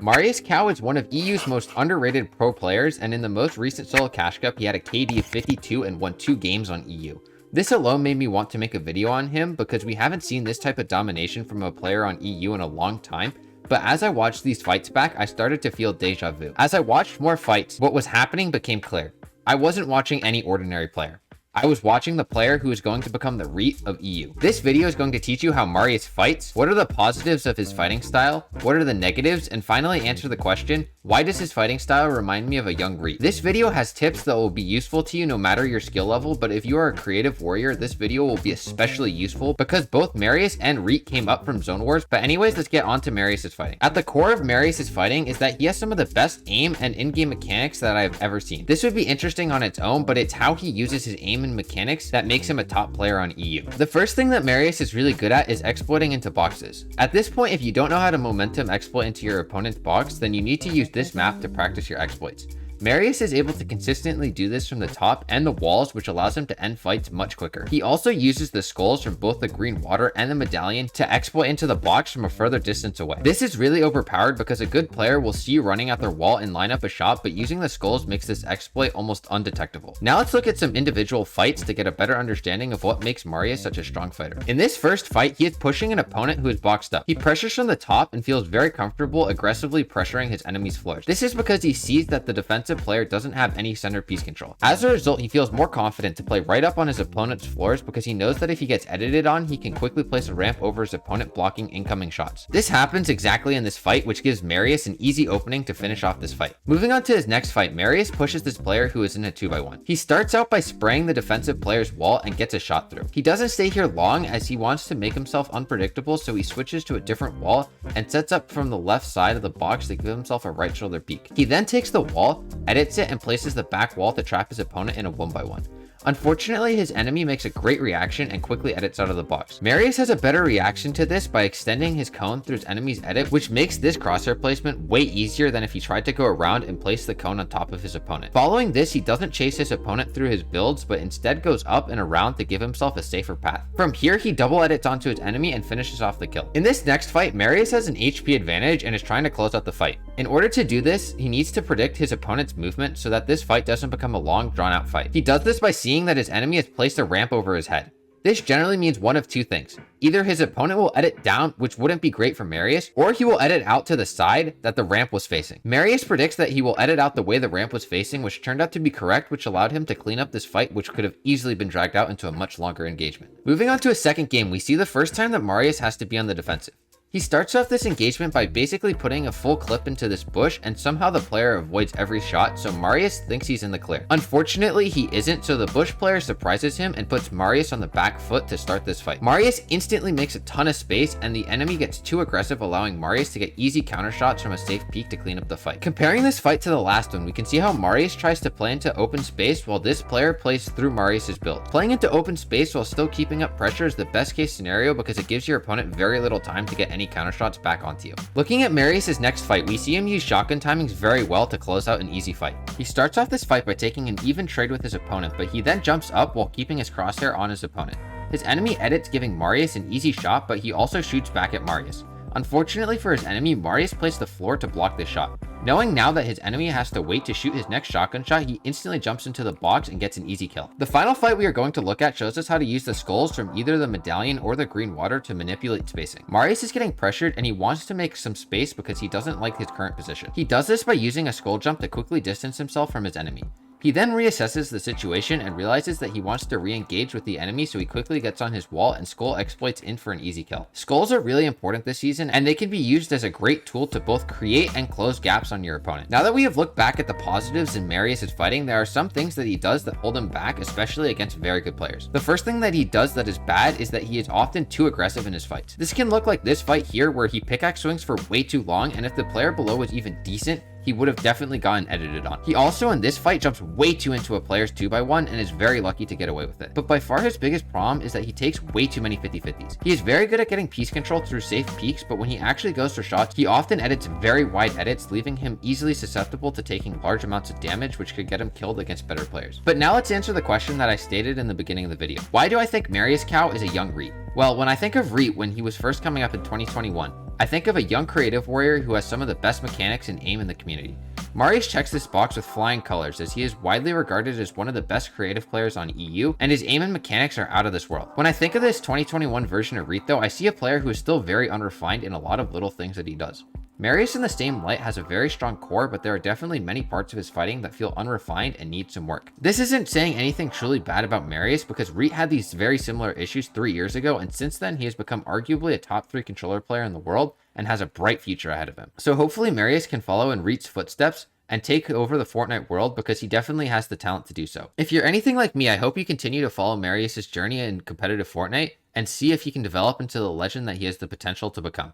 Marius Cow is one of EU's most underrated pro players, and in the most recent solo cash cup, he had a KD of 52 and won 2 games on EU. This alone made me want to make a video on him because we haven't seen this type of domination from a player on EU in a long time. But as I watched these fights back, I started to feel deja vu. As I watched more fights, what was happening became clear. I wasn't watching any ordinary player. I was watching the player who is going to become the Reet of EU. This video is going to teach you how Marius fights, what are the positives of his fighting style, what are the negatives, and finally answer the question, why does his fighting style remind me of a young Reit? This video has tips that will be useful to you no matter your skill level, but if you are a creative warrior, this video will be especially useful because both Marius and Reit came up from Zone Wars. But anyways, let's get on to Marius's fighting. At the core of Marius's fighting is that he has some of the best aim and in-game mechanics that I've ever seen. This would be interesting on its own, but it's how he uses his aim and mechanics that makes him a top player on EU. The first thing that Marius is really good at is exploiting into boxes. At this point, if you don't know how to momentum exploit into your opponent's box, then you need to use this map to practice your exploits. Marius is able to consistently do this from the top and the walls, which allows him to end fights much quicker. He also uses the skulls from both the green water and the medallion to exploit into the box from a further distance away. This is really overpowered because a good player will see you running at their wall and line up a shot, but using the skulls makes this exploit almost undetectable. Now let's look at some individual fights to get a better understanding of what makes Marius such a strong fighter. In this first fight, he is pushing an opponent who is boxed up. He pressures from the top and feels very comfortable aggressively pressuring his enemy's floors. This is because he sees that the defensive player doesn't have any centerpiece control. As a result, he feels more confident to play right up on his opponent's floors because he knows that if he gets edited on, he can quickly place a ramp over his opponent, blocking incoming shots. This happens exactly in this fight, which gives Marius an easy opening to finish off this fight. Moving on to his next fight, Marius pushes this player who is in a 2x1. He starts out by spraying the defensive player's wall and gets a shot through. He doesn't stay here long as he wants to make himself unpredictable, so he switches to a different wall and sets up from the left side of the box to give himself a right shoulder peek. He then takes the wall, edits it, and places the back wall to trap his opponent in a 1x1. Unfortunately, his enemy makes a great reaction and quickly edits out of the box. Marius has a better reaction to this by extending his cone through his enemy's edit, which makes this crosshair placement way easier than if he tried to go around and place the cone on top of his opponent. Following this, he doesn't chase his opponent through his builds, but instead goes up and around to give himself a safer path. From here, he double edits onto his enemy and finishes off the kill. In this next fight, Marius has an HP advantage and is trying to close out the fight. In order to do this, he needs to predict his opponent's movement so that this fight doesn't become a long, drawn-out fight. He does this by seeing that his enemy has placed a ramp over his head. This generally means one of two things. Either his opponent will edit down, which wouldn't be great for Marius, or he will edit out to the side that the ramp was facing. Marius predicts that he will edit out the way the ramp was facing, which turned out to be correct, which allowed him to clean up this fight, which could have easily been dragged out into a much longer engagement. Moving on to a second game, we see the first time that Marius has to be on the defensive. He starts off this engagement by basically putting a full clip into this bush, and somehow the player avoids every shot, so Marius thinks he's in the clear. Unfortunately, he isn't, so the bush player surprises him and puts Marius on the back foot to start this fight. Marius instantly makes a ton of space, and the enemy gets too aggressive, allowing Marius to get easy counter shots from a safe peek to clean up the fight. Comparing this fight to the last one, we can see how Marius tries to play into open space while this player plays through Marius's build. Playing into open space while still keeping up pressure is the best case scenario because it gives your opponent very little time to get any counter shots back onto you. Looking at Marius's next fight, we see him use shotgun timings very well to close out an easy fight. He starts off this fight by taking an even trade with his opponent, but he then jumps up while keeping his crosshair on his opponent. His enemy edits, giving Marius an easy shot, but he also shoots back at Marius. Unfortunately for his enemy, Marius placed the floor to block this shot. Knowing now that his enemy has to wait to shoot his next shotgun shot, he instantly jumps into the box and gets an easy kill. The final fight we are going to look at shows us how to use the skulls from either the medallion or the green water to manipulate spacing. Marius is getting pressured and he wants to make some space because he doesn't like his current position. He does this by using a skull jump to quickly distance himself from his enemy. He then reassesses the situation and realizes that he wants to re-engage with the enemy, so he quickly gets on his wall and skull exploits in for an easy kill. Skulls are really important this season, and they can be used as a great tool to both create and close gaps on your opponent. Now that we have looked back at the positives in Marius' fighting, there are some things that he does that hold him back, especially against very good players. The first thing that he does that is bad is that he is often too aggressive in his fights. This can look like this fight here where he pickaxe swings for way too long, and if the player below was even decent, he would have definitely gotten edited on. He also in this fight jumps way too into a player's 2x1 and is very lucky to get away with it. But by far his biggest problem is that he takes way too many 50-50s. He is very good at getting piece control through safe peeks, but when he actually goes for shots, he often edits very wide edits, leaving him easily susceptible to taking large amounts of damage, which could get him killed against better players. But now let's answer the question that I stated in the beginning of the video. Why do I think Marius Cow is a young Reit? Well, when I think of Reit when he was first coming up in 2021, I think of a young creative warrior who has some of the best mechanics and aim in the community. Marius checks this box with flying colors, as he is widely regarded as one of the best creative players on EU, and his aim and mechanics are out of this world. When I think of this 2021 version of Reit though, I see a player who is still very unrefined in a lot of little things that he does. Marius in the same light has a very strong core, but there are definitely many parts of his fighting that feel unrefined and need some work. This isn't saying anything truly bad about Marius, because Reit had these very similar issues 3 years ago, and since then he has become arguably a top 3 controller player in the world and has a bright future ahead of him. So hopefully Marius can follow in Reit's footsteps and take over the Fortnite world, because he definitely has the talent to do so. If you're anything like me, I hope you continue to follow Marius's journey in competitive Fortnite and see if he can develop into the legend that he has the potential to become.